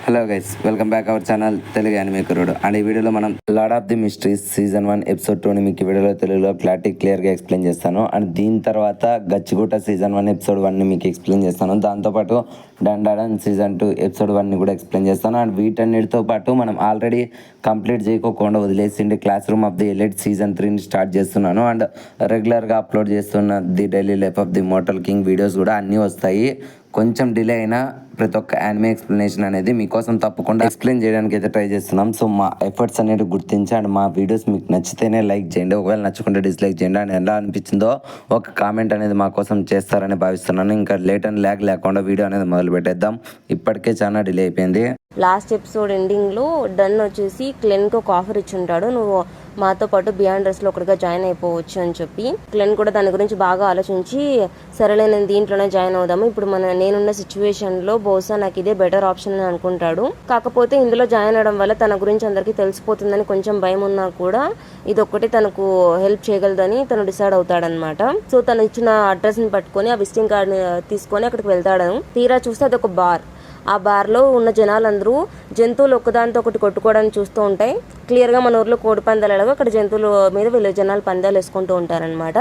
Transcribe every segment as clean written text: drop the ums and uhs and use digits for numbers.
Hello guys, welcome back our channel Telugu anime కుర్రోడు. And ఈ వీడియోలో మనం lord of the mysteries season 1 episode 2ని మీకు ఈ వీడియోలో తెలుగులో క్లియర్గా ఎక్స్ప్లెయిన్ చేస్తాను. అండ్ దీని తర్వాత గచ్చిగుట్ట సీజన్ 1 ఎపిసోడ్ 1ని మీకు ఎక్స్ప్లెయిన్ చేస్తాను. దాంతోపాటు డండాడన్ సీజన్ 2 ఎపిసోడ్ 1ని కూడా ఎక్స్ప్లెయిన్ చేస్తాను. అండ్ వీటన్నిటితో పాటు మనం ఆల్రెడీ కంప్లీట్ చేయకోకుండా వదిలేసిండి class room of the elite season 3ని స్టార్ట్ చేస్తున్నాను. అండ్ రెగ్యులర్గా అప్లోడ్ చేస్తున్న the daily life of the mortal king videos కూడా అన్నీ వస్తాయి. కొంచెం డిలే అయినా ప్రతి ఒక్క యానిమే ఎక్స్ప్లెనేషన్ అనేది మీకోసం తప్పకుండా ఎక్స్ప్లెయిన్ చేయడానికి అయితే ట్రై చేస్తున్నాం. సో మా ఎఫర్ట్స్ అనేవి గుర్తించి అండ్ మా వీడియోస్ మీకు నచ్చితేనే లైక్ చేయండి, ఒకవేళ నచ్చకుంటే డిస్లైక్ చేయండి. అండ్ ఎలా అనిపించిందో ఒక కామెంట్ అనేది మా కోసం చేస్తారని భావిస్తున్నాను. ఇంకా లేట్ అండ్ ల్యాగ్ లేకుండా వీడియో అనేది మొదలు పెట్టేద్దాం. ఇప్పటికే చాలా డిలే అయిపోయింది. లాస్ట్ ఎపిసోడ్ ఎండింగ్లో డన్ వచ్చేసి క్లెన్కి ఒక ఆఫర్ ఇచ్చి ఉంటాడు, నువ్వు మాతో పాటు బియాండ్ డ్రెస్లో ఒకటిగా జాయిన్ అయిపోవచ్చు అని చెప్పి. క్లెన్ కూడా దాని గురించి బాగా ఆలోచించి సరేలే నేను దీంట్లోనే జాయిన్ అవుదాము, ఇప్పుడు నేనున్న సిచ్యువేషన్లో బహుశా నాకు ఇదే బెటర్ ఆప్షన్ అని అనుకుంటాడు. కాకపోతే ఇందులో జాయిన్ అవడం వల్ల తన గురించి అందరికీ తెలిసిపోతుందని కొంచెం భయం ఉన్నా కూడా ఇదొక్కటి తనకు హెల్ప్ చేయగలదని తను డిసైడ్ అవుతాడనమాట. సో తను ఇచ్చిన అడ్రస్ని పట్టుకొని ఆ విజిటింగ్ కార్డ్ని తీసుకొని అక్కడికి వెళ్తాడు. తీరా చూస్తే అదొక బార్. ఆ బార్లో ఉన్న జనాలందరూ జంతువులు ఒకదానితో ఒకటి కొట్టుకోవడానికి చూస్తూ ఉంటాయి. క్లియర్గా మన ఊర్లో కోడి పందాలు అక్కడ జంతువుల మీద వీళ్ళు జనాలు పందాలు వేసుకుంటూ ఉంటారనమాట.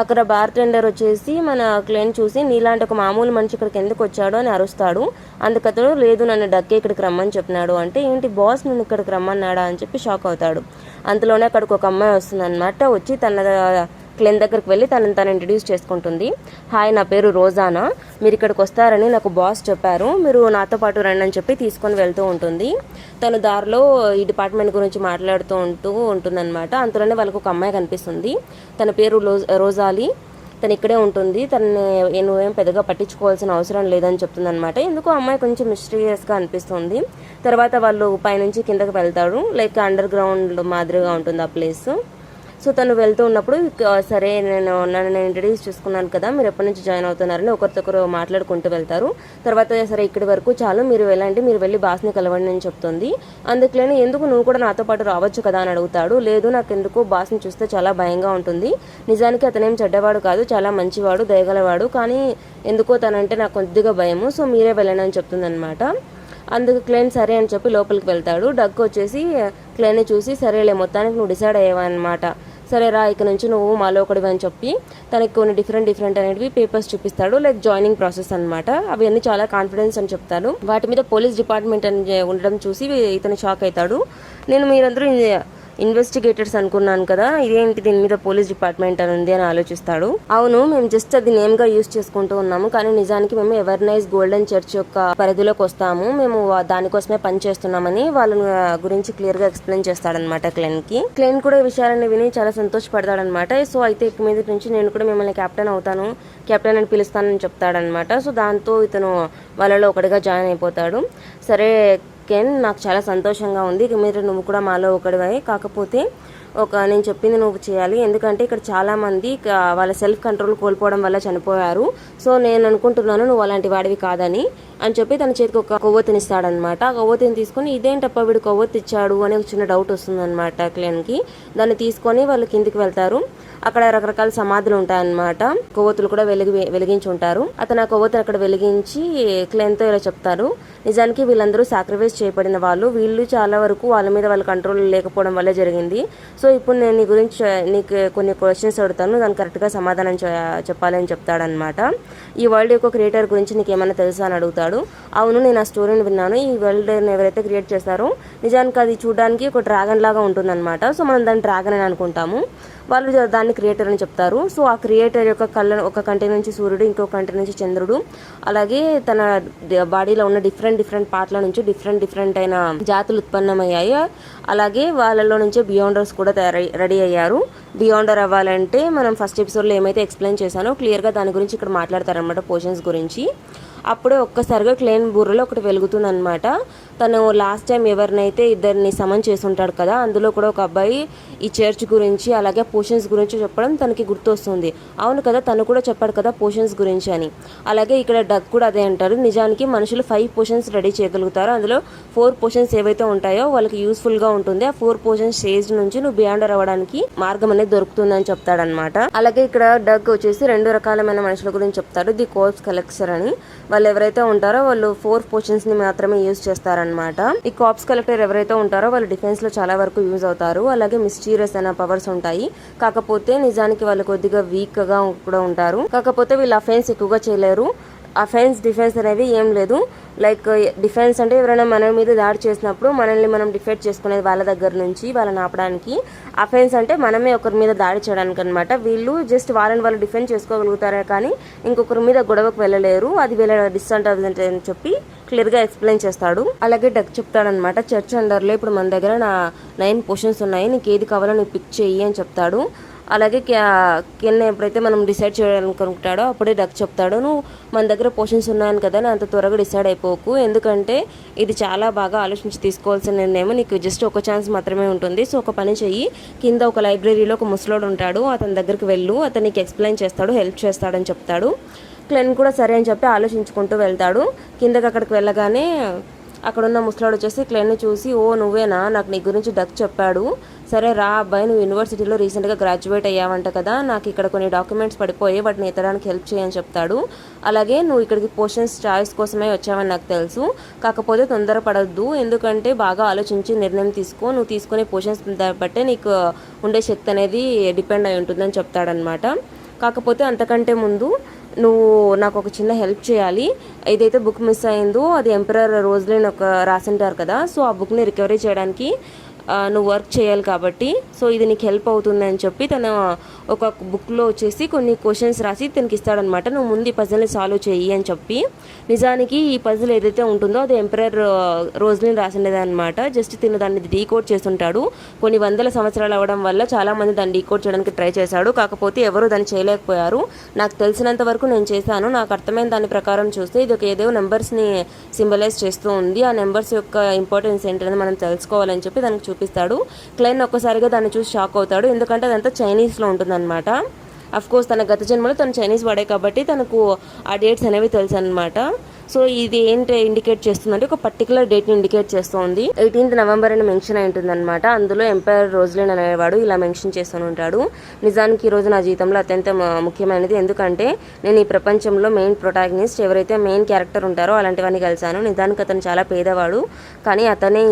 అక్కడ బార్ టెండర్ వచ్చేసి మన క్లెయిన్ చూసి నీలాంటి ఒక మామూలు మనిషి ఇక్కడికి ఎందుకు వచ్చాడు అని అరుస్తాడు. అందుకతడు లేదు నన్ను డక్కే ఇక్కడికి రమ్మని చెప్పినాడు అంటే, ఏంటి బాస్ నేను ఇక్కడికి రమ్మన్నాడా అని చెప్పి షాక్ అవుతాడు. అంతలోనే అక్కడికి ఒక అమ్మాయి వస్తుంది అనమాట. వచ్చి తన క్లెయిన్ దగ్గరికి వెళ్ళి తను ఇంట్రడ్యూస్ చేసుకుంటుంది. హాయ్, నా పేరు రోజానా, మీరు ఇక్కడికి వస్తారని నాకు బాస్ చెప్పారు, మీరు నాతో పాటు రండి అని చెప్పి తీసుకొని వెళ్తూ ఉంటుంది. తను దారిలో ఈ డిపార్ట్మెంట్ గురించి మాట్లాడుతూ ఉంటుందన్నమాట. అంతలోనే వాళ్ళకు ఒక అమ్మాయి కనిపిస్తుంది. తన పేరు రోజాలి. తను ఇక్కడే ఉంటుంది, తనని నువ్వేం పెద్దగా పట్టించుకోవాల్సిన అవసరం లేదని చెప్తుంది అనమాట. ఎందుకో అమ్మాయి కొంచెం మిస్టీరియస్గా అనిపిస్తుంది. తర్వాత వాళ్ళు పైనుంచి కిందకి వెళ్తాడు, లైక్ అండర్ గ్రౌండ్ మాదిరిగా ఉంటుంది ఆ ప్లేస్. సో తను వెళ్తూ ఉన్నప్పుడు సరే నన్ను ఇంట్రడ్యూస్ చేసుకున్నాను కదా, మీరు ఎప్పటి నుంచి జాయిన్ అవుతున్నారని ఒకరికొకరు మాట్లాడుకుంటూ వెళ్తారు. తర్వాత సరే ఇక్కడి వరకు చాలు, మీరు వెళ్ళండి, మీరు వెళ్ళి బాస్ని కలవండి అని చెప్తుంది. అందుకని ఎందుకు నువ్వు కూడా నాతో పాటు రావచ్చు కదా అని అడుగుతాడు. లేదు, నాకు ఎందుకు బాస్ని చూస్తే చాలా భయంగా ఉంటుంది, నిజానికి అతనేం చెడ్డవాడు కాదు, చాలా మంచివాడు, దయగలవాడు, కానీ ఎందుకో తనంటే నాకు కొద్దిగా భయము, సో మీరే వెళ్ళండి అని చెప్తుంది అనమాట. అందుకు క్లెయిన్ సరే అని చెప్పి లోపలికి వెళ్తాడు. డగ్ వచ్చేసి క్లెయిన్ని చూసి సరేలే మొత్తానికి నువ్వు డిసైడ్ అయ్యావన్నమాట, సరే రా ఇక నుంచి నువ్వు మాలో ఒకటివి అని చెప్పి తనకి కొన్ని డిఫరెంట్ అనేటివి పేపర్స్ చూపిస్తాడు, లైక్ జాయినింగ్ ప్రాసెస్ అనమాట. అవన్నీ చాలా కాన్ఫిడెన్స్ అని చెప్తాడు. వాటి మీద పోలీస్ డిపార్ట్మెంట్ అని ఉండడం చూసి ఇతను షాక్ అవుతాడు. మీరందరూ ఇన్వెస్టిగేటర్స్ అనుకున్నాను కదా, ఇదేంటి దీని మీద పోలీస్ డిపార్ట్మెంట్ అని ఉంది అని ఆలోచిస్తాడు. అవును, మేము జస్ట్ అది నేమ్ గా యూజ్ చేసుకుంటూ ఉన్నాము, కానీ నిజానికి మేము ఎవర్నైజ్ గోల్డెన్ చర్చ్ యొక్క పరిధిలోకి వస్తాము, మేము దానికోసమే పని చేస్తున్నామని వాళ్ళ గురించి క్లియర్ గా ఎక్స్ప్లెయిన్ చేస్తాడనమాట క్లెయిన్ కి. క్లెయిన్ కూడా ఈ విషయాన్ని విని చాలా సంతోషపడతాడనమాట. సో అయితే ఇక మీద నుంచి నేను కూడా మిమ్మల్ని కెప్టెన్ అవుతాను, కెప్టెన్ అని పిలుస్తానని చెప్తాడనమాట. సో దాంతో ఇతను వాళ్ళలో ఒకటిగా జాయిన్ అయిపోతాడు. సరే కెన్, నాకు చాలా సంతోషంగా ఉంది, ఇక మీరు నువ్వు కూడా మాలో ఒకటివే, కాకపోతే నేను చెప్పింది నువ్వు చేయాలి, ఎందుకంటే ఇక్కడ చాలామంది వాళ్ళ సెల్ఫ్ కంట్రోల్ కోల్పోవడం వల్ల చనిపోయారు, సో నేను అనుకుంటున్నాను నువ్వు అలాంటి వాడివి కాదని అని చెప్పి తన చేతికి ఒక కొవ్వొత్తిని ఇస్తాడనమాట. ఆ కొవ్వొత్తిని తీసుకొని ఇదేంటప్ప వీడు కొవ్వొత్తి ఇచ్చాడు అని ఒక చిన్న డౌట్ వస్తుందన్నమాట క్లెయిన్కి. దాన్ని తీసుకొని వాళ్ళు కిందికి వెళ్తారు. అక్కడ రకరకాల సమాధులు ఉంటాయన్నమాట, కొవ్వొత్తులు కూడా వెలిగించి ఉంటారు. అతను ఆ కొవ్వొత్తుని అక్కడ వెలిగించి క్లెయిన్తో ఇలా చెప్తారు, నిజానికి వీళ్ళందరూ సాక్రిఫైస్ చేయబడిన వాళ్ళు, వీళ్ళు చాలా వరకు వాళ్ళ మీద వాళ్ళ కంట్రోల్ లేకపోవడం వల్లే జరిగింది. సో ఇప్పుడు నేను నీ గురించి నీకు కొన్ని క్వశ్చన్స్ అడుగుతాను, దానికి కరెక్ట్గా సమాధానం చెప్పాలని చెప్తాడనమాట. ఈ వరల్డ్ యొక్క క్రియేటర్ గురించి నీకు ఏమైనా తెలుసా అని అడుగుతాడు. అవును, నేను ఆ స్టోరీని విన్నాను, ఈ వరల్డ్ ఎవరైతే క్రియేట్ చేస్తారో నిజానికి అది చూడడానికి ఒక డ్రాగన్ లాగా ఉంటుందన్నమాట. సో మనం దాన్ని డ్రాగన్ అని అనుకుంటాము, వాళ్ళు దాన్ని క్రియేటర్ అని చెప్తారు. సో ఆ క్రియేటర్ యొక్క ఒక కంటి నుంచి సూర్యుడు, ఇంకో కంటి నుంచి చంద్రుడు, అలాగే తన బాడీలో ఉన్న డిఫరెంట్ పార్ట్ల నుంచి డిఫరెంట్ అయిన జాతులు ఉత్పన్నమయ్యాయి. అలాగే వాళ్ళలో నుంచే బియాండర్స్ కూడా రెడీ అయ్యారు. బియాండర్ అవ్వాలంటే మనం ఫస్ట్ ఎపిసోడ్లో ఏమైతే ఎక్స్ప్లెయిన్ చేశానో క్లియర్గా దాని గురించి ఇక్కడ మాట్లాడతారనమాట, పోషన్స్ గురించి. అప్పుడే ఒక్కసారిగా క్లెయిన్ బుర్రలో ఒకటి వెలుగుతుంది అనమాట. తను లాస్ట్ టైం ఎవరినైతే ఇద్దరిని సమన్ చేసుంటాడు కదా, అందులో కూడా ఒక అబ్బాయి ఈ చర్చ్ గురించి అలాగే పోషన్స్ గురించి చెప్పడం తనకి గుర్తొస్తుంది. అవును కదా, తను కూడా చెప్పాడు కదా పోషన్స్ గురించి అని. అలాగే ఇక్కడ డగ్ కూడా అదే అంటారు, నిజానికి మనుషులు 5 పోషన్స్ రెడీ చేయగలుగుతారు, అందులో 4 పోషన్స్ ఏవైతే ఉంటాయో వాళ్ళకి యూస్ఫుల్గా ఉంటుంది. ఆ 4 పోషన్స్ స్టేజ్ నుంచి నువ్వు బియాండర్ అవ్వడానికి మార్గం అనేది దొరుకుతుందని చెప్తాడనమాట. అలాగే ఇక్కడ డగ్ వచ్చేసి 2 రకాలమైన మనుషుల గురించి చెప్తాడు, ది కోర్ప్స్ కలెక్టర్ అని. వాళ్ళు ఎవరైతే ఉంటారో వాళ్ళు 4 పోషన్స్ ని మాత్రమే యూజ్ చేస్తారనమాట. ఈ కార్ప్స్ కలెక్టర్ ఎవరైతే ఉంటారో వాళ్ళు డిఫెన్స్ లో చాలా వరకు యూజ్ అవుతారు. అలాగే మిస్టీరియస్ అనే పవర్స్ ఉంటాయి. కాకపోతే నిజానికి వాళ్ళు కొద్దిగా వీక్ గా కూడా ఉంటారు. కాకపోతే వీళ్ళు అఫెన్స్ ఎక్కువగా చేయలేరు. అఫెన్స్ డిఫెన్స్ అనేవి ఏం లేదు. లైక్ డిఫెన్స్ అంటే ఎవరైనా మన మీద దాడి చేసినప్పుడు మనల్ని మనం డిఫెండ్ చేసుకునేది వాళ్ళ దగ్గర నుంచి వాళ్ళని ఆపడానికి. అఫెన్స్ అంటే మనమే ఒకరి మీద దాడి చేయడానికి అనమాట. వీళ్ళు జస్ట్ వాళ్ళని వాళ్ళు డిఫెండ్ చేసుకోగలుగుతారే కానీ ఇంకొకరి మీద గొడవకు వెళ్ళలేరు. అది వీళ్ళ డిస్అడ్వాంటేజ్ అని చెప్పి క్లియర్గా ఎక్స్ప్లెయిన్ చేస్తాడు. అలాగే డక్ చెప్తాడనమాట, చర్చ్ అండర్లో ఇప్పుడు మన దగ్గర 9 పోర్షన్స్ ఉన్నాయి, నీకు ఏది కావాలో నీకు పిక్ చెయ్యి అని చెప్తాడు. అలాగే కెన్ ఎప్పుడైతే మనం డిసైడ్ చేయాలనుకుంటాడో అప్పుడే డక్ చెప్తాడు, నువ్వు మన దగ్గర పోర్షన్స్ ఉన్నాయని కదా అని అంత త్వరగా డిసైడ్ అయిపోకు, ఎందుకంటే ఇది చాలా బాగా ఆలోచించి తీసుకోవాల్సిన నిర్ణయం, నీకు జస్ట్ ఒక ఛాన్స్ మాత్రమే ఉంటుంది. సో ఒక పని చెయ్యి, కింద ఒక లైబ్రరీలో ఒక ముసలోడు ఉంటాడు, అతని దగ్గరికి వెళ్ళు, అతనికి ఎక్స్ప్లెయిన్ చేస్తాడు, హెల్ప్ చేస్తాడని చెప్తాడు. క్లెన్ కూడా సరే అని చెప్పి ఆలోచించుకుంటూ వెళ్తాడు. కిందకి అక్కడికి వెళ్ళగానే అక్కడున్న ముసలాడు వచ్చేసి క్లెన్ని చూసి, ఓ నువ్వేనా, నాకు నీ గురించి డక్ చెప్పాడు, సరే రా అబ్బాయి, నువ్వు యూనివర్సిటీలో రీసెంట్గా గ్రాడ్యుయేట్ అయ్యావంట కదా, నాకు ఇక్కడ కొన్ని డాక్యుమెంట్స్ పడిపోయి వాటిని ఎత్తడానికి హెల్ప్ చేయని చెప్తాడు. అలాగే నువ్వు ఇక్కడికి పోర్షన్స్ చాయిస్ కోసమే వచ్చావని నాకు తెలుసు, కాకపోతే తొందరపడద్దు, ఎందుకంటే బాగా ఆలోచించి నిర్ణయం తీసుకో, నువ్వు తీసుకునే పోర్షన్స్ బట్టే నీకు ఉండే శక్తి అనేది డిపెండ్ అయి ఉంటుందని చెప్తాడనమాట. కాకపోతే అంతకంటే ముందు నువ్వు నాకు ఒక చిన్న హెల్ప్ చేయాలి, ఏదైతే బుక్ మిస్ అయిందో అది ఎంపరర్ రోజ్లిన్ ఒక రాసింటారు కదా, సో ఆ బుక్ని రికవరీ చేయడానికి నువ్వు వర్క్ చేయాలి కాబట్టి సో ఇది నీకు హెల్ప్ అవుతుంది అని చెప్పి తన ఒక బుక్లో వచ్చేసి కొన్ని క్వశ్చన్స్ రాసి తనకి ఇస్తాడనమాట. నువ్వు ముందు ఈ పజిల్ని సాల్వ్ చెయ్యి అని చెప్పి. నిజానికి ఈ పజిల్ ఏదైతే ఉంటుందో అది ఎంపరర్ రోజ్లిన్ రాసిండేది అనమాట. జస్ట్ తిను దాన్ని డీకోడ్ చేస్తుంటాడు. కొన్ని వందల సంవత్సరాలు అవ్వడం వల్ల చాలామంది దాన్ని డీకోడ్ చేయడానికి ట్రై చేశాడు, కాకపోతే ఎవరు దాన్ని చేయలేకపోయారు. నాకు తెలిసినంత వరకు నేను చేశాను, నాకు అర్థమైన దాని ప్రకారం చూస్తే ఇది ఒక ఏదో నెంబర్స్ని సింబలైజ్ చేస్తూ ఉంది. ఆ నెంబర్స్ యొక్క ఇంపార్టెన్స్ ఏంటనేది మనం తెలుసుకోవాలని చెప్పి దానికి చూపిస్తాడు. క్లైన్ ఒక్కసారిగా దాన్ని చూసి షాక్ అవుతాడు, ఎందుకంటే అదంతా చైనీస్లో ఉంటుందన్నమాట. అఫ్ కోర్స్ తన గత జన్మలో తను చైనీస్ వాడే కాబట్టి తనకు ఆ డేట్స్ అనేవి తెలుసు అనమాట. సో ఇది ఏంటి ఇండికేట్ చేస్తుందంటే ఒక పర్టికులర్ డేట్ని ఇండికేట్ చేస్తుంది. 18th నవంబర్ అని మెన్షన్ అయి ఉంటుంది అనమాట. అందులో ఎంపైర్ రోజ్లిన్ అనేవాడు ఇలా మెన్షన్ చేస్తూ ఉంటాడు. నిజానికి ఈ రోజు నా జీవితంలో అత్యంత ముఖ్యమైనది, ఎందుకంటే నేను ఈ ప్రపంచంలో మెయిన్ ప్రొటాగనిస్ట్ ఎవరైతే మెయిన్ క్యారెక్టర్ ఉంటారో అలాంటివన్నీ కలిసాను. నిజానికి అతను చాలా పేదవాడు, కానీ అతనే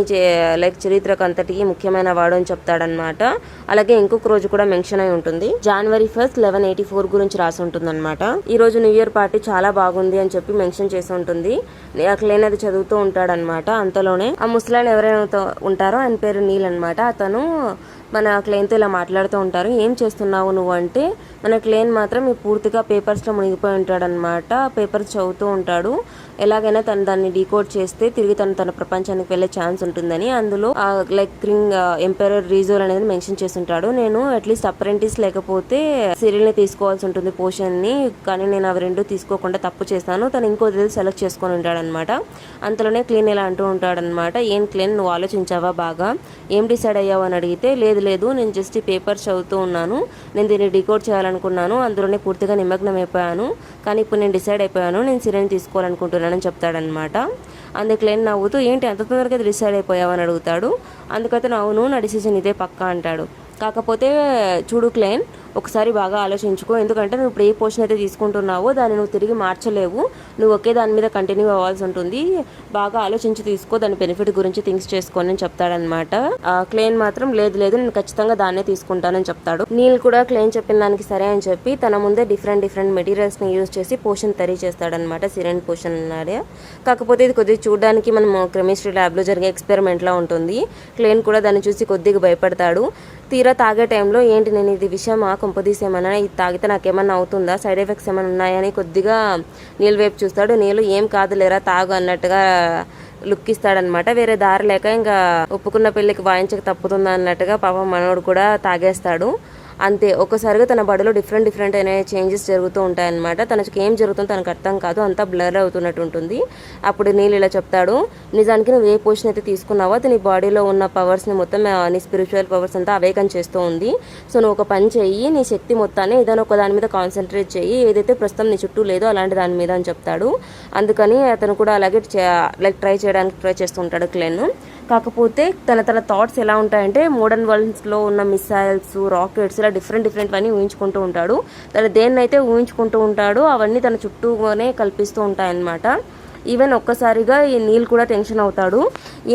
లైక్ చరిత్రకు అంతటికి ముఖ్యమైన వాడు అని చెప్తాడనమాట. అలాగే ఇంకొక రోజు కూడా మెన్షన్ అయి ఉంటుంది, January 1st 1184 గురించి రాసి ఉంటుంది అనమాట. ఈ రోజు న్యూ ఇయర్ పార్టీ చాలా బాగుంది అని చెప్పి మెన్షన్ చేసి ఉంటుంది. క్లెన్ అది చదువుతూ ఉంటాడనమాట. అంతలోనే ఆ ముసలాయన ఎవరైనా ఉంటారో ఆయన పేరు నీల్ అనమాట. అతను మన క్లెయిన్తో ఇలా మాట్లాడుతూ ఉంటారు, ఏం చేస్తున్నావు నువ్వు అంటే మన క్లెయిన్ మాత్రం పూర్తిగా పేపర్స్లో మునిగిపోయి ఉంటాడనమాట. పేపర్స్ చదువుతూ ఉంటాడు, ఎలాగైనా తను దాన్ని డీకోడ్ చేస్తే తిరిగి తన ప్రపంచానికి వెళ్ళే ఛాన్స్ ఉంటుందని. అందులో లైక్ ఎంపరర్ రీజోల్ అనేది మెన్షన్ చేసి ఉంటాడు. నేను అట్లీస్ట్ అప్రెంటిస్ లేకపోతే సిరియల్ని తీసుకోవాల్సి ఉంటుంది పోషన్ని, కానీ నేను అవి రెండు తీసుకోకుండా తప్పు చేస్తాను, తను ఇంకో సెలెక్ట్ చేసుకొని ఉంటాడనమాట. అంతలోనే క్లీన్ ఇలా అంటూ ఉంటాడనమాట, ఏం క్లీన్ నువ్వు ఆలోచించావా బాగా, ఏం డిసైడ్ అయ్యావు అని అడిగితే లేదు నేను జస్ట్ ఈ పేపర్స్ చదువుతూ ఉన్నాను, నేను దీన్ని డీకోడ్ చేయాలనుకున్నాను, అందులోనే పూర్తిగా నిమగ్నం అయిపోయాను, కానీ ఇప్పుడు నేను డిసైడ్ అయిపోయాను, నేను సిరియల్ని తీసుకోవాలనుకుంటున్నానని చెప్తాడనమాట. అందుకు క్లెయిన్ నవ్వుతూ ఏంటి అంత తొందరగా డిసైడ్ అయిపోయావని అడుగుతాడు. అందుకైతే అవును నా డిసిజన్ ఇదే పక్కా అంటాడు. కాకపోతే చూడు క్లెయిన్, ఒకసారి బాగా ఆలోచించుకో, ఎందుకంటే నువ్వు ఇప్పుడు ఏ పోర్షన్ అయితే తీసుకుంటున్నావో దాన్ని నువ్వు తిరిగి మార్చలేవు, నువ్వు ఒకే దాని మీద కంటిన్యూ అవ్వాల్సి ఉంటుంది, బాగా ఆలోచించి తీసుకో, దాని బెనిఫిట్ గురించి థింక్స్ చేసుకొని అని చెప్తాడనమాట. క్లెయిన్ మాత్రం లేదు నేను ఖచ్చితంగా దాన్నే తీసుకుంటానని చెప్తాడు. నీల్ కూడా క్లెయిన్ చెప్పిన దానికి సరే అని చెప్పి తన ముందే డిఫరెంట్ మెటీరియల్స్ని యూజ్ చేసి పోషన్ తయారు చేస్తాడనమాట. సిరెన్ పోషన్ అన్నాడే. కాకపోతే ఇది కొద్దిగా చూడడానికి మనం కెమిస్ట్రీ ల్యాబ్లో జరిగే ఎక్స్పెరిమెంట్లా ఉంటుంది. క్లెయిన్ కూడా దాన్ని చూసి కొద్దిగా భయపడతాడు. తీరా తాగే టైంలో ఏంటి నేను ఇది విషయమా, కొంపదీసేమన్నా, ఇది తాగితే నాకేమన్నా అవుతుందా, సైడ్ ఎఫెక్ట్స్ ఏమైనా ఉన్నాయని కొద్దిగా నీళ్ళు వైపు చూస్తాడు. నీళ్ళు ఏం కాదులేరా తాగు అన్నట్టుగా లుక్ ఇస్తాడనమాట. వేరే దారి లేక ఇంకా ఒప్పుకున్న పెళ్ళికి వాయించక తప్పుతుందా అన్నట్టుగా పాపం మనోడు కూడా తాగేస్తాడు. అంతే, ఒక్కసారిగా తన బాడీలో డిఫరెంట్ అనే చేంజెస్ జరుగుతూ ఉంటాయన్నమాట. తనకి ఏం జరుగుతుందో తనకు అర్థం కాదు, అంతా బ్లర్ అవుతున్నట్టు ఉంటుంది. అప్పుడు నీళ్ళు ఇలా చెప్తాడు, నిజానికి నువ్వు ఏ పొజిషన్ అయితే తీసుకున్నావో అది నీ బాడీలో ఉన్న పవర్స్ని మొత్తం నీ స్పిరిచువల్ పవర్స్ అంతా అవేకం చేస్తూ ఉంది. సో నువ్వు ఒక పని చెయ్యి, నీ శక్తి మొత్తాన్ని ఏదైనా ఒక దాని మీద కాన్సన్ట్రేట్ చెయ్యి, ఏదైతే ప్రస్తుతం నీ చుట్టూ లేదో అలాంటి దాని మీద అని చెప్తాడు. అందుకని అతను కూడా అలాగే లైక్ ట్రై చేస్తూ ఉంటాడు క్లెన్. కాకపోతే తన థాట్స్ ఎలా ఉంటాయంటే మోడర్న్ వరల్డ్స్లో ఉన్న మిసైల్స్, రాకెట్స్ ఇలా డిఫరెంట్ అన్నీ ఊహించుకుంటూ ఉంటాడు. తను దేన్నైతే ఊహించుకుంటూ ఉంటాడో అవన్నీ తన చుట్టూనే కల్పిస్తూ ఉంటాయన్నమాట. ఈవెన్ ఒక్కసారిగా ఈ నీల్ కూడా టెన్షన్ అవుతాడు.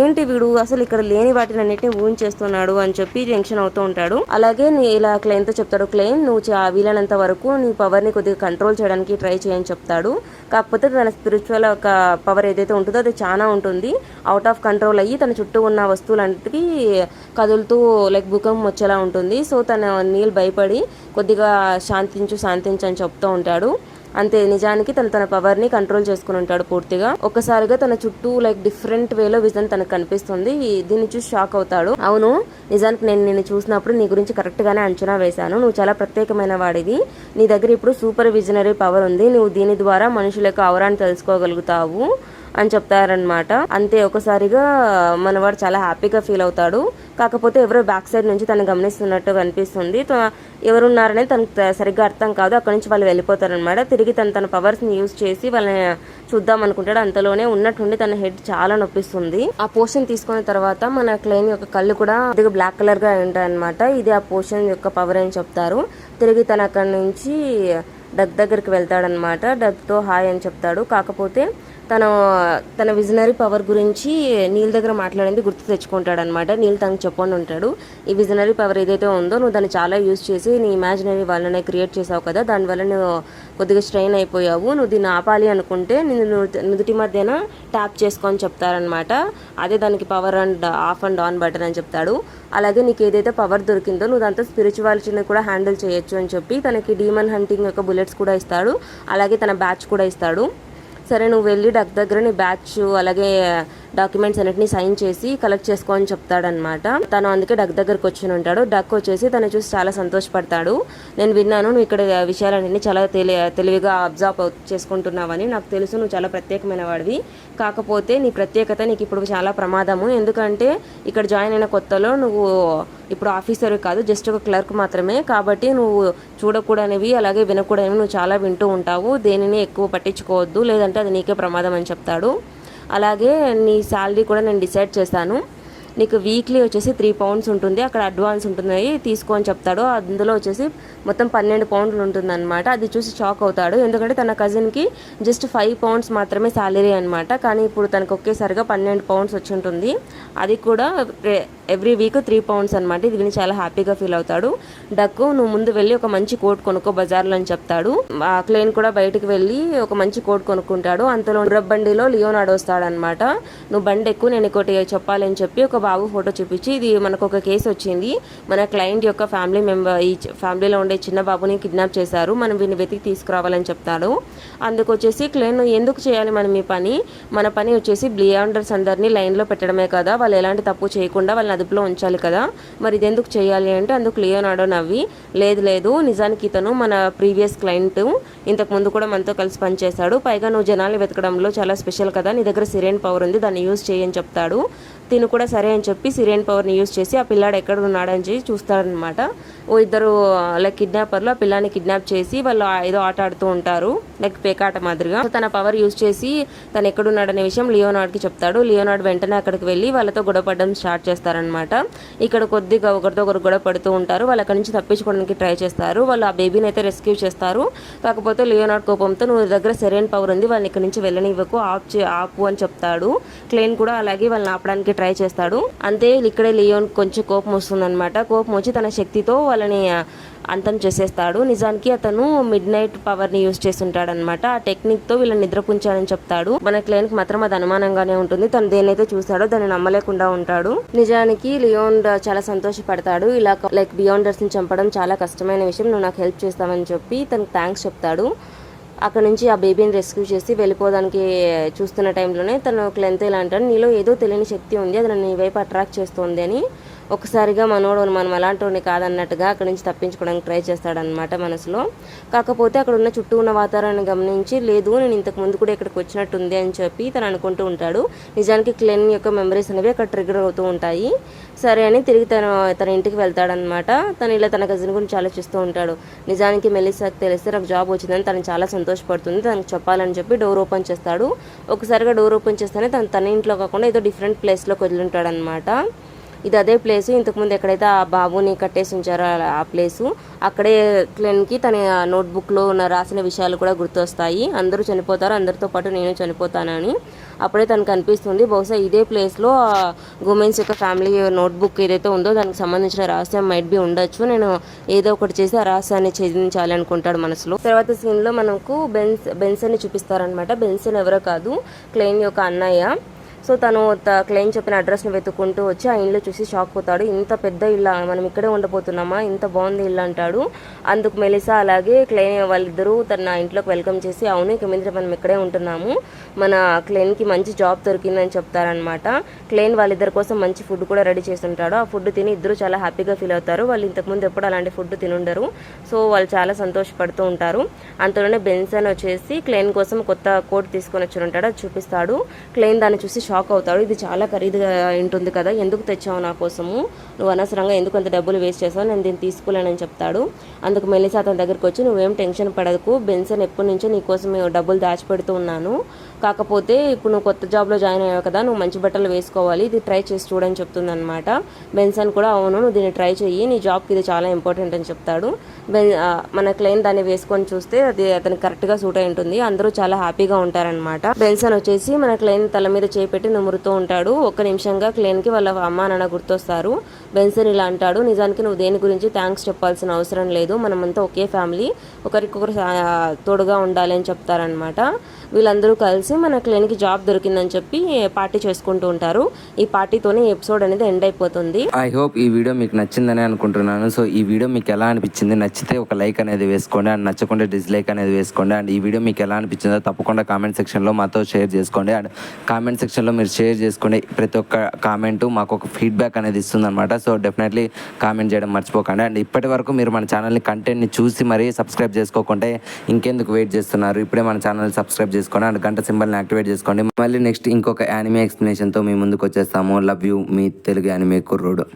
ఏంటి వీడు అసలు ఇక్కడ లేని వాటిని అన్నిటిని ఊహించేస్తున్నాడు అని చెప్పి టెన్షన్ అవుతూ ఉంటాడు. అలాగే ఇలా క్లెయిన్తో చెప్తాడు, క్లెయిన్ నువ్వు వీలైనంత వరకు నీ పవర్ని కొద్దిగా కంట్రోల్ చేయడానికి ట్రై చేయని చెప్తాడు. కాకపోతే తన స్పిరిచువల్ ఒక పవర్ ఏదైతే ఉంటుందో అది చాలా ఉంటుంది. అవుట్ ఆఫ్ కంట్రోల్ అయ్యి తన చుట్టూ ఉన్న వస్తువులన్నిటికీ కదులుతూ లైక్ భూకంపం వచ్చేలా ఉంటుంది. సో తన నీల్ భయపడి కొద్దిగా శాంతించు అని చెప్తూ ఉంటాడు. అంతే, నిజానికి తన పవర్ని కంట్రోల్ చేసుకుని ఉంటాడు పూర్తిగా. ఒక్కసారిగా తన చుట్టూ లైక్ డిఫరెంట్ వేలో విజన్ తనకు కనిపిస్తుంది. దీన్ని చూసి షాక్ అవుతాడు. అవును, నిజానికి నేను నిన్ను చూసినప్పుడు నీ గురించి కరెక్ట్ గానే అంచనా వేశాను. నువ్వు చాలా ప్రత్యేకమైన వాడివి. నీ దగ్గర ఇప్పుడు సూపర్ విజనరీ పవర్ ఉంది. నువ్వు దీని ద్వారా మనుషుల యొక్క అవరాన్ని తెలుసుకోగలుగుతావు అని చెప్తారనమాట. అంతే, ఒకసారిగా మనవాడు చాలా హ్యాపీగా ఫీల్ అవుతాడు. కాకపోతే ఎవరో బ్యాక్ సైడ్ నుంచి తను గమనిస్తున్నట్టు కనిపిస్తుంది. ఎవరున్నారనేది తనకు సరిగ్గా అర్థం కాదు. అక్కడి నుంచి వాళ్ళు వెళ్ళిపోతారనమాట. తిరిగి తన పవర్స్ని యూజ్ చేసి వాళ్ళని చూద్దాం అనుకుంటాడు. అంతలోనే ఉన్నట్టుండి తన హెడ్ చాలా నొప్పిస్తుంది. ఆ పోషన్ తీసుకున్న తర్వాత మన క్లెయిన్ యొక్క కళ్ళు కూడా కొద్దిగా బ్లాక్ కలర్ గా ఉంటాయన్నమాట. ఇది ఆ పోషన్ యొక్క పవర్ అని చెప్తారు. తిరిగి తన అక్కడి నుంచి డగ్ దగ్గరికి వెళ్తాడనమాట. డగ్తో హాయ్ అని చెప్తాడు. కాకపోతే తన విజనరీ పవర్ గురించి నీల్ దగ్గర మాట్లాడింది గుర్తు తెచ్చుకుంటాడు అనమాట. నీల్ తనకు చెప్పని ఉంటాడు, ఈ విజనరీ పవర్ ఏదైతే ఉందో నువ్వు దాన్ని చాలా యూజ్ చేసి నీ ఇమాజినరీ వాళ్ళనే క్రియేట్ చేసావు కదా, దానివల్ల నువ్వు కొద్దిగా స్ట్రెయిన్ అయిపోయావు. నువ్వు దీన్ని ఆపాలి అనుకుంటే నేను నుదుటి మధ్యన ట్యాప్ చేసుకొని చెప్తారనమాట. అదే దానికి power and of and on button అని చెప్తాడు. అలాగే నీకు ఏదైతే పవర్ దొరికిందో నువ్వు దాంతో స్పిరిచువాలిటీని కూడా హ్యాండిల్ చేయొచ్చు అని చెప్పి తనకి డీమన్ హంటింగ్ యొక్క బుల్లెట్స్ కూడా ఇస్తాడు. అలాగే తన బ్యాచ్ కూడా ఇస్తాడు. సరే నువ్వు వెళ్ళి డక్ దగ్గర నీ బ్యాచ్ అలాగే డాక్యుమెంట్స్ అన్నిటిని సైన్ చేసి కలెక్ట్ చేసుకో అని చెప్తాడనమాట. తను అందుకే డక్ దగ్గరకు వచ్చి ఉంటాడు. డక్ వచ్చేసి తను చూసి చాలా సంతోషపడతాడు. నేను విన్నాను నువ్వు ఇక్కడ విషయాలన్నీ చాలా తెలివిగా అబ్జర్వ్ చేసుకుంటున్నావని. నాకు తెలుసు నువ్వు చాలా ప్రత్యేకమైన వాడివి. కాకపోతే నీ ప్రత్యేకత నీకు ఇప్పుడు చాలా ప్రమాదము. ఎందుకంటే ఇక్కడ జాయిన్ అయిన కొత్తలో నువ్వు ఇప్పుడు ఆఫీసర్ కాదు, జస్ట్ ఒక క్లర్క్ మాత్రమే. కాబట్టి నువ్వు చూడకూడనివి అలాగే వినకూడనివి నువ్వు చాలా వింటూ ఉంటావు. దేనిని ఎక్కువ పట్టించుకోవద్దు, లేదంటే అది నీకే ప్రమాదం అని చెప్తాడు. అలాగే నీ శాలరీ కూడా నేను డిసైడ్ చేశాను. నీకు వీక్లీ వచ్చేసి 3 pounds ఉంటుంది, అక్కడ అడ్వాన్స్ ఉంటున్నాయి తీసుకో అని చెప్తాడు. అందులో వచ్చేసి మొత్తం 12 pounds ఉంటుంది అనమాట. అది చూసి షాక్ అవుతాడు. ఎందుకంటే తన కజిన్కి జస్ట్ 5 pounds మాత్రమే శాలరీ అనమాట. కానీ ఇప్పుడు తనకు ఒకేసారిగా 12 pounds వచ్చి ఉంటుంది. అది కూడా ఎవ్రీ వీక్ 3 pounds అనమాట. ఇది విని చాలా హ్యాపీగా ఫీల్ అవుతాడు. డక్కు నువ్వు ముందు వెళ్ళి ఒక మంచి కోట్ కొనుక్కో బజార్లో అని చెప్తాడు. ఆ క్లెయిన్ కూడా బయటకు వెళ్ళి ఒక మంచి కోట్ కొనుక్కుంటాడు. అంతలో బండిలో లియోనార్డో వస్తాడనమాట. నువ్వు బండి ఎక్కువ నేను ఇంకోటి చెప్పాలి అని చెప్పి ఒక బాబు ఫోటో చూపించి, ఇది మనకు ఒక కేసు వచ్చింది, మన క్లయింట్ యొక్క ఈ ఫ్యామిలీలో ఉండే చిన్న బాబుని కిడ్నాప్ చేశారు, మనం వీడిని వెతికి తీసుకురావాలని చెప్తాడు. అందుకు వచ్చేసి క్లెయిన్ ఎందుకు చేయాలి మనం ఈ పని, మన పని వచ్చేసి బియాండర్స్ అందరినీ లైన్లో పెట్టడమే కదా, వాళ్ళు ఎలాంటి తప్పు చేయకుండా వాళ్ళని అదుపులో ఉంచాలి కదా, మరి ఇది ఎందుకు చేయాలి అంటే అందుకు లియోనార్డో నవ్వి లేదు నిజానికి ఇతను మన ప్రీవియస్ క్లయింట్, ఇంతకు ముందు కూడా మనతో కలిసి పనిచేశాడు, పైగా నువ్వు జనాలు వెతకడంలో చాలా స్పెషల్ కదా, నీ దగ్గర సిరేన్ పవర్ ఉంది, దాన్ని యూజ్ చేయని చెప్తాడు. తిను కూడా సరే అని చెప్పి సిరేన్ పవర్ని యూజ్ చేసి ఆ పిల్లాడు ఎక్కడ ఉన్నాడని చెప్పి చూస్తాడనమాట. ఇద్దరు లైక్ కిడ్నాపర్లు ఆ పిల్లాన్ని కిడ్నాప్ చేసి వాళ్ళు ఏదో ఆట ఆడుతూ ఉంటారు, లైక్ పేకాట మాదిరిగా. తన పవర్ యూజ్ చేసి తను ఎక్కడున్నాడనే విషయం లియోనార్డ్కి చెప్తాడు. లియోనార్డ్ వెంటనే అక్కడికి వెళ్ళి వాళ్ళతో గొడవపడడం స్టార్ట్ చేస్తారనమాట. ఇక్కడ కొద్దిగా ఒకరితో ఒకరు గొడవ పడుతూ ఉంటారు. వాళ్ళు అక్కడి నుంచి తప్పించుకోవడానికి ట్రై చేస్తారు. వాళ్ళు ఆ బేబీని అయితే రెస్క్యూ చేస్తారు. కాకపోతే లియోనార్డ్ కోపంతో నువ్వు దగ్గర సిరేన్ పవర్ ఉంది, వాళ్ళని ఇక్కడ నుంచి వెళ్ళనివ్వకు, ఆపు అని చెప్తాడు. క్లెయిన్ కూడా అలాగే వాళ్ళని ఆపడానికి ట్రై చేస్తాడు. అంతే ఇక్కడే లియోన్ కొంచెం కోపం వస్తుందన్నమాట. కోపం వచ్చి తన శక్తితో వాళ్ళని అంతం చేసేస్తాడు. నిజానికి అతను మిడ్ నైట్ పవర్ ని యూజ్ చేస్తుంటాడు అనమాట. ఆ టెక్నిక్ తో వీళ్ళని నిద్రపుంచాలని చెప్తాడు. మన క్లయింట్ మాత్రం అది అనుమానంగానే ఉంటుంది. తను దేనైతే చూస్తాడో దాన్ని నమ్మలేకుండా ఉంటాడు. నిజానికి లియోన్ చాలా సంతోషపడతాడు. ఇలా లైక్ బియాండర్స్ ని చంపడం చాలా కష్టమైన విషయం, నువ్వు నాకు హెల్ప్ చేస్తావని చెప్పి తనకు థ్యాంక్స్ చెప్తాడు. అక్కడ నుంచి ఆ బేబీని రెస్క్యూ చేసి వెళ్ళిపోవడానికి చూస్తున్న టైంలోనే తను క్లెయిన్తో ఇలా అంటాడు, నీలో ఏదో తెలియని శక్తి ఉంది, అది నన్ను నీ వైపు అట్రాక్ట్ చేస్తుంది అని. ఒకసారిగా మనోడు మనం అలాంటి కాదన్నట్టుగా అక్కడి నుంచి తప్పించుకోవడానికి ట్రై చేస్తాడనమాట మనసులో. కాకపోతే అక్కడ ఉన్న చుట్టూ ఉన్న వాతావరణాన్ని గమనించి లేదు నేను ఇంతకు ముందు కూడా ఇక్కడికి వచ్చినట్టుంది అని చెప్పి తను అనుకుంటూ ఉంటాడు. నిజానికి క్లెన్ యొక్క మెమరీస్ అనేవి అక్కడ ట్రిగర్ అవుతూ ఉంటాయి. సరే అని తిరిగి తన ఇంటికి వెళ్తాడనమాట. తను ఇలా తన కజిన్ గురించి ఆలోచిస్తూ ఉంటాడు. నిజానికి మెలిసాకి తెలిస్తే నాకు జాబ్ వచ్చిందని తను చాలా సంతోషపడుతుంది, తనకు చెప్పాలని చెప్పి డోర్ ఓపెన్ చేస్తాడు. ఒకసారిగా డోర్ ఓపెన్ చేస్తేనే తన ఇంట్లో కాకుండా ఏదో డిఫరెంట్ ప్లేస్లోకి వదిలింటాడు అనమాట. ఇది అదే ప్లేసు, ఇంతకుముందు ఎక్కడైతే ఆ బాబుని కట్టేసి ఉంచారో ఆ ప్లేసు. అక్కడే క్లెన్కి తన నోట్బుక్లో ఉన్న రాసిన విషయాలు కూడా గుర్తొస్తాయి. అందరూ చనిపోతారు, అందరితో పాటు నేను చనిపోతానని. అప్పుడే తనకు అనిపిస్తుంది బహుశా ఇదే ప్లేస్లో ఉమెన్స్ యొక్క ఫ్యామిలీ నోట్బుక్ ఏదైతే ఉందో దానికి సంబంధించిన రహస్యం మైట్ బి ఉండొచ్చు, నేను ఏదో ఒకటి చేసి ఆ రహస్యాన్ని ఛేదించాలి అనుకుంటాడు మనసులో. తర్వాత సీన్లో మనకు బెన్సన్ని చూపిస్తారనమాట. బెన్సన్ ఎవరో కాదు, క్లెయిన్ యొక్క అన్నయ్య. సో తను క్లెయిన్ చెప్పిన అడ్రస్ని వెతుక్కుంటూ వచ్చి ఆ ఇల్లు చూసి షాక్ పోతాడు. ఇంత పెద్ద ఇల్లు, మనం ఇక్కడే ఉండబోతున్నామా, ఇంత బాగుంది ఇల్లు అంటాడు. అందుకు మెలిసా అలాగే క్లెయిన్ వాళ్ళిద్దరూ తన ఇంట్లోకి వెల్కమ్ చేసి అవును ఇక మీద మనం ఇక్కడే ఉంటున్నాము, మన క్లెయిన్కి మంచి జాబ్ దొరికిందని చెప్తారనమాట. క్లెయిన్ వాళ్ళిద్దరి కోసం మంచి ఫుడ్ కూడా రెడీ చేసి ఉంటాడు. ఆ ఫుడ్ తిని ఇద్దరు చాలా హ్యాపీగా ఫీల్ అవుతారు. వాళ్ళు ఇంతకుముందు ఎప్పుడు అలాంటి ఫుడ్ తినుండరు. సో వాళ్ళు చాలా సంతోషపడుతూ ఉంటారు. అంతలోనే బెన్సన్ వచ్చేసి క్లెయిన్ కోసం కొత్త కోట్ తీసుకొని వచ్చి ఉంటాడు, అది చూపిస్తాడు. క్లెయిన్ దాన్ని చూసి షాక్ అవుతాడు. ఇది చాలా ఖరీదుగా ఉంటుంది కదా, ఎందుకు తెచ్చావు నా కోసము, నువ్వు అనవసరంగా ఎందుకు అంత డబ్బులు వేస్ట్ చేసావు, నేను దీన్ని తీసుకోలేనని చెప్తాడు. అందుకు మెలిసా అతని దగ్గరికి వచ్చి నువ్వేం టెన్షన్ పడకు, బెన్సన్ ఎప్పటి నుంచో నీ కోసం డబ్బులు దాచిపెడుతూ ఉన్నాను, కాకపోతే ఇప్పుడు నువ్వు కొత్త జాబ్లో జాయిన్ అయ్యావు కదా, నువ్వు మంచి బట్టలు వేసుకోవాలి, ఇది ట్రై చేసి చూడని చెప్తుంది అనమాట. బెన్సన్ కూడా అవును నువ్వు దీన్ని ట్రై చెయ్యి, నీ జాబ్కి ఇది చాలా ఇంపార్టెంట్ అని చెప్తాడు. మన క్లెయిన్ దాన్ని వేసుకొని చూస్తే అది అతనికి కరెక్ట్గా సూట్ అయి ఉంటుంది. అందరూ చాలా హ్యాపీగా ఉంటారనమాట. బెన్సన్ వచ్చేసి మన క్లెయిన్ తల మీద చేపెట్టి నుమురుతూ ఉంటాడు. ఒక్క నిమిషంగా క్లెయిన్కి వాళ్ళ అమ్మ నాన్న గుర్తొస్తారు. బెన్సన్ ఇలా అంటాడు, నిజానికి నువ్వు దేని గురించి థ్యాంక్స్ చెప్పాల్సిన అవసరం లేదు, మనమంతా ఒకే ఫ్యామిలీ, ఒకరికొకరు తోడుగా ఉండాలి అని చెప్తారనమాట. వీళ్ళందరూ కలిసి మన క్లెయిన్కి జాబ్ దొరికిందని చెప్పి పార్టీ చేసుకుంటూ ఉంటారు. ఈ పార్టీతోనే ఎపిసోడ్ అనేది ఎండ్ అయిపోతుంది. ఐ హోప్ ఈ వీడియో మీకు నచ్చిందని అనుకుంటున్నాను. సో ఈ వీడియో మీకు ఎలా అనిపించింది, నచ్చితే ఒక లైక్ అనేది వేసుకోండి, అండ్ నచ్చకుండా డిస్లైక్ అనేది వేసుకోండి. అండ్ ఈ వీడియో మీకు ఎలా అనిపించిందో తప్పకుండా కామెంట్ సెక్షన్లో మాతో షేర్ చేసుకోండి. అండ్ కామెంట్ సెక్షన్లో మీరు షేర్ చేసుకోండి. ప్రతి ఒక్క కామెంటు మాకు ఒక ఫీడ్బ్యాక్ అనేది ఇస్తుంది అనమాట. సో డెఫినెట్లీ కామెంట్ చేయడం మర్చిపోకండి. అండ్ ఇప్పటి వరకు మీరు మన ఛానల్ని కంటెంట్ని చూసి మరీ సబ్స్క్రైబ్ చేసుకోకుంటే ఇంకెందుకు వెయిట్ చేస్తున్నారు, ఇప్పుడే మన ఛానల్ సబ్స్క్రైబ్ చేసుకోండి అండ్ గంట సింబల్ని యాక్టివేట్ చేసుకోండి. మళ్ళీ నెక్స్ట్ ఇంకొక యానిమే ఎక్స్ప్లెనేషన్తో మీ ముందుకు వచ్చేస్తాము. Love you, me Telugu anime కుర్రోడు.